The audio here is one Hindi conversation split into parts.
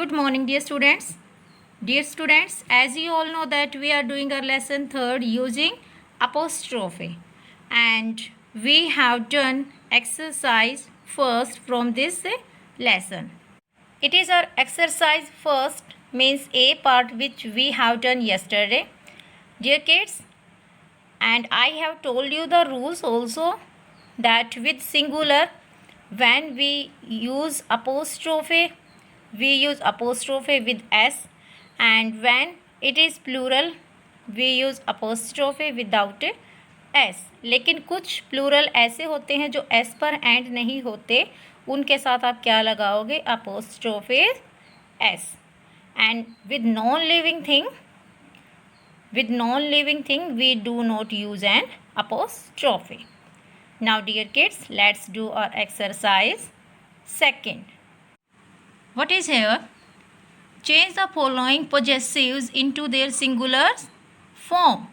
Good morning, dear students. Dear students, as you all know that we are doing our lesson 3rd using apostrophe, and we have done exercise first from this lesson. It is our exercise first means A part which we have done yesterday. Dear kids, and I have told you the rules also that with singular when we use apostrophe with s, and when it is plural we use apostrophe without s. लेकिन कुछ प्लूरल ऐसे होते हैं जो s पर एंड नहीं होते, उनके साथ आप क्या लगाओगे? apostrophe s. And with non-living thing we do not use an apostrophe. Now dear kids, let's do our exercise second. What is here? Change the following possessives into their singular form.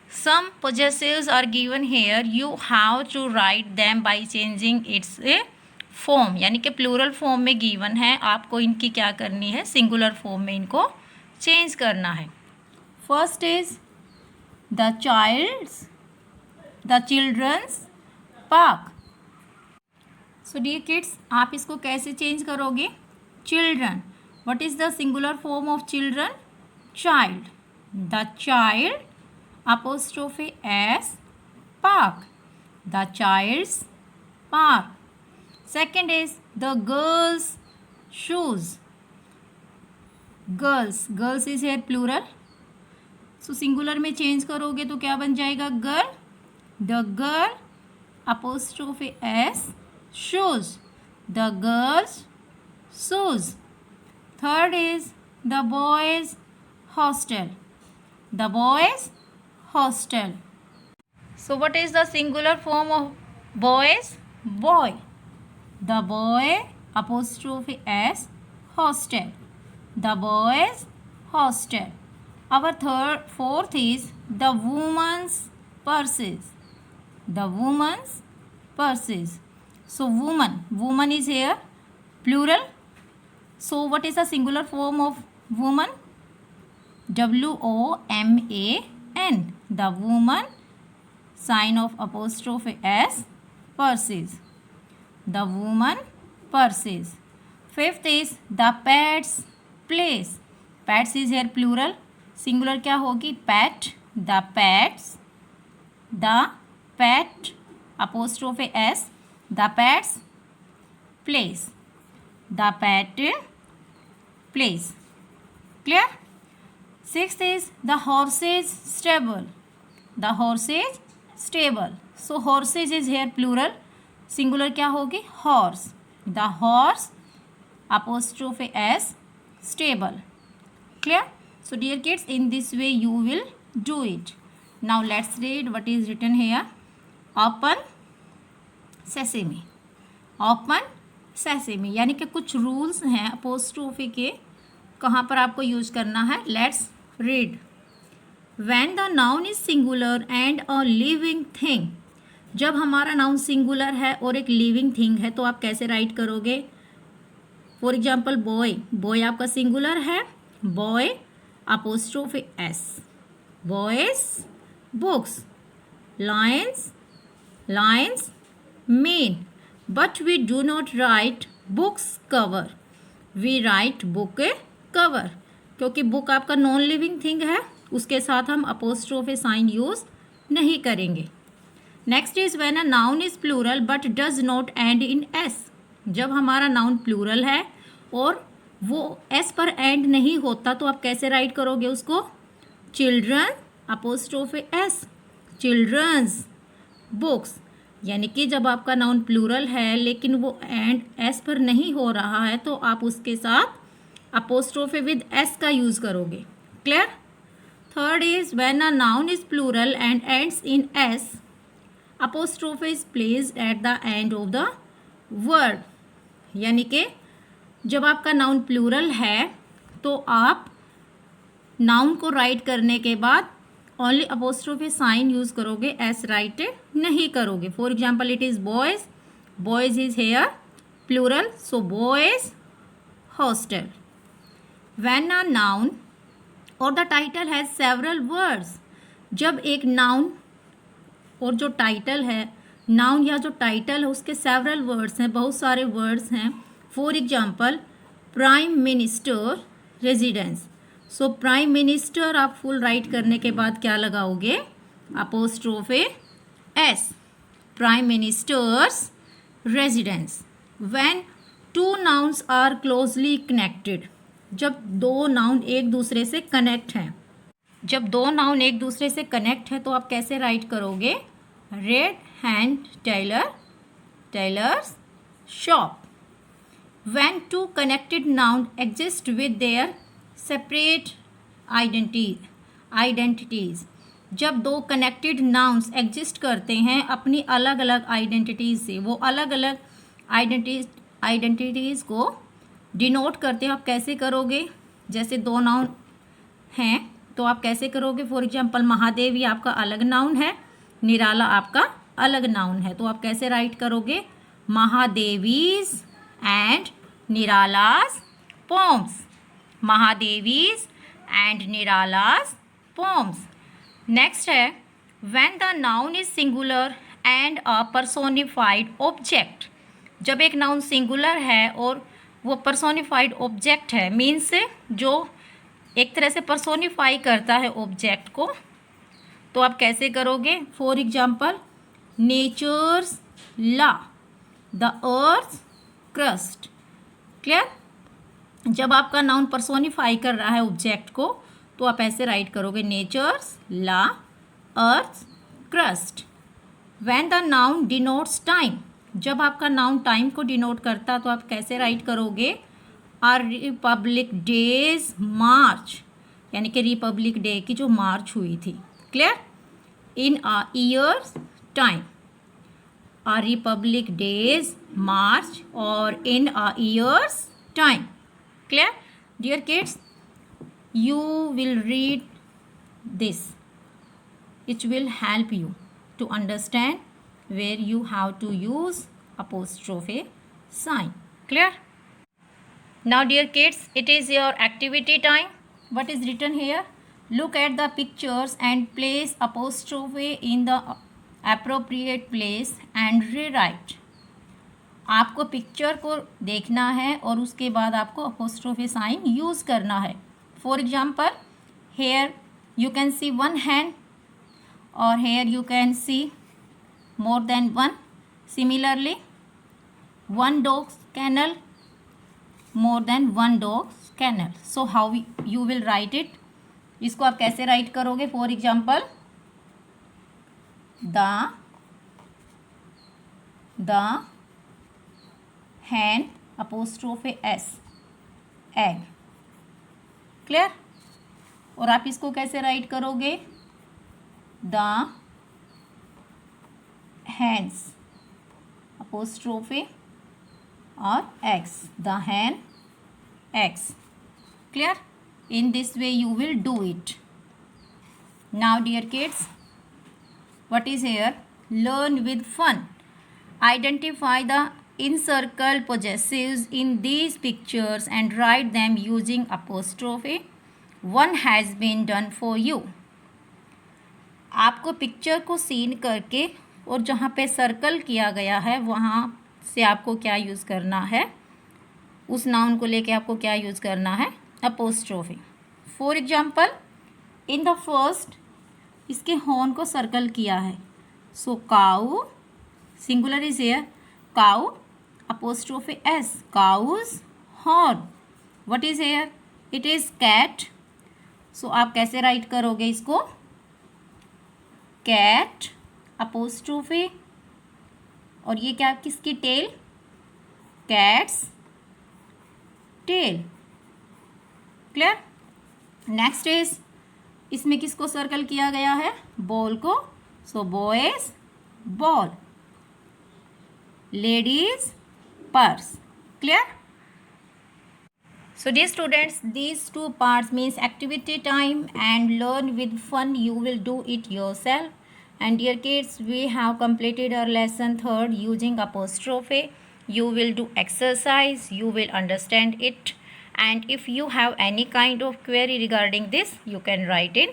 Some possessives are given here. You have to write them by changing its form. यानी कि प्लूरल फॉर्म में गिवन है, आपको इनकी क्या करनी है? सिंगुलर फॉर्म में इनको चेंज करना है. First is the children's park. So dear kids, आप इसको कैसे चेंज करोगे? Children. What is the singular form of children? Child. The child apostrophe s park. The child's park. Second is the girls' shoes. Girls is here plural. So singular में change करोगे तो क्या बन जाएगा? Girl. The girl apostrophe s shoes. The girls' shoes. Third is the boys' hostel. The boys' hostel. So what is the singular form of boys? Boy. The boy apostrophe s hostel. The boys' hostel. Our fourth is the woman's purses. The woman's purses. So woman is here plural. So what is the singular form of woman? WOMAN. The woman, sign of apostrophe s, purses. The woman purses. Fifth is the pet's place. Pets is here plural. Singular क्या होगी? Pet. The pets. The pet apostrophe s. The pet's place. The pet place. Clear? Sixth is the horse's stable. The horse's stable. So horses is here plural. Singular क्या होगी? Horse. The horse apostrophe s stable. Clear? So dear kids, in this way you will do it. Now let's read what is written here. Open sesame. Open sesame. यानी कि कुछ रूल्स हैं अपोस्ट्रोफी के, कहाँ पर आपको यूज करना है. Let's read. When the noun is singular and a living thing. जब हमारा नाउन सिंगुलर है और एक लिविंग थिंग है तो आप कैसे राइट करोगे? For example boy. बॉय आपका सिंगुलर है. Boy apostrophe S. Boys books. Lions main. But we do not write books cover. We write book cover. क्योंकि बुक आपका नॉन लिविंग थिंग है, उसके साथ हम अपोस्ट्रोफे साइन यूज नहीं करेंगे. Next is when a noun is plural but does not end in S. जब हमारा नाउन प्लूरल है और वो एस पर एंड नहीं होता तो आप कैसे राइट करोगे उसको? Children apostrophe S. Children's books. यानी कि जब आपका नाउन प्लूरल है लेकिन वो एंड एस पर नहीं हो रहा है तो आप उसके साथ अपोस्ट्रोफे विद एस का यूज करोगे. Clear? Third is when a noun is plural and ends in S, apostrophe is placed at the end of the word. यानी कि जब आपका नाउन प्लूरल है तो आप नाउन को राइट करने के बाद ओनली अपोस्ट्रोफी साइन यूज करोगे, एस राइट नहीं करोगे. For example it is boys. Boys is here plural, so boys hostel. When a noun और the title has several words, जब एक नाउन और जो टाइटल है, नाउन या जो टाइटल है उसके सेवरल वर्ड्स हैं, बहुत सारे वर्ड्स हैं. For example prime minister residence. So prime minister आप फुल राइट करने के बाद क्या लगाओगे? Apostrophe S. Prime minister's residence. When two nouns are closely connected, जब दो नाउन एक दूसरे से कनेक्ट हैं. जब दो नाउन एक दूसरे से कनेक्ट है तो आप कैसे राइट करोगे? Red hand tailor, tailor's shop. When two connected noun exist with their separate identities, जब दो कनेक्टेड नाउन्स एग्जिस्ट करते हैं अपनी अलग अलग आइडेंटिटीज से, वो अलग अलग आइडेंटिटीज को डिनोट करते हैं. आप कैसे करोगे? जैसे दो नाउन हैं तो आप कैसे करोगे? फॉर एग्जाम्पल महादेवी आपका अलग नाउन है, निराला आपका अलग नाउन है, तो आप कैसे राइट करोगे? Mahadevi's and Nirala's poems. Mahadevi's and Nirala's poems. Next है when the noun is singular and a personified object. जब एक नाउन सिंगुलर है और वो पर्सोनिफाइड ऑब्जेक्ट है, मीन्स जो एक तरह से पर्सोनिफाई करता है ऑब्जेक्ट को, तो आप कैसे करोगे? For example nature's law, the earth crust. Clear? जब आपका नाउन पर्सोनिफाई कर रहा है ऑब्जेक्ट को तो आप ऐसे राइट करोगे nature's law earth crust. When the noun denotes time, जब आपका नाउन टाइम को डिनोट करता तो आप कैसे राइट करोगे? आर रिपब्लिक डेज मार्च, यानी कि रिपब्लिक डे की जो मार्च हुई थी. Clear? In a year's time. Our republic day's march और in a year's time. Clear? Dear kids, you will read this. It will help you to understand where you have to use apostrophe sign. Clear? Now dear kids, it is your activity time. What is written here? Look at the pictures and place apostrophe in the appropriate place and rewrite. आपको पिक्चर को देखना है और उसके बाद आपको अपोस्ट्रोफी साइन यूज़ करना है. For example here you can see one hand और here you can see more than one. Similarly one dog's kennel, more than one dog's kennel. So how you will write it? इसको आप कैसे राइट करोगे? For example the hen apostrophe s egg. Clear? और आप इसको कैसे राइट करोगे? द hens apostrophe और eggs. The hen eggs. Clear? In this way you will do it. Now dear kids, what is here? Learn with fun. Identify the encircle possessives in these pictures and write them using apostrophe. One has been done for you. आपको पिक्चर को सीन करके और जहाँ पे सर्कल किया गया है वहाँ से आपको क्या यूज़ करना है? उस नाउन को लेके आपको क्या यूज़ करना है? Apostrophe. For example in the first इसके हॉर्न को सर्कल किया है. So cow, singular is here, cow apostrophe s, cow's horn. What is here? It is cat. So आप कैसे राइट करोगे इसको? cat apostrophe और ये क्या किसकी tell? cat's tail. Clear? Next is इसमें किसको सर्कल किया गया है? बॉल को. So boys ball, ladies purse. Clear? So dear students, these two parts means activity time and learn with fun. You will do it yourself. And dear kids, we have completed our lesson 3rd using apostrophe. You will do exercise, you will understand it And if you have any kind of query regarding this, you can write in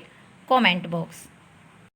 comment box.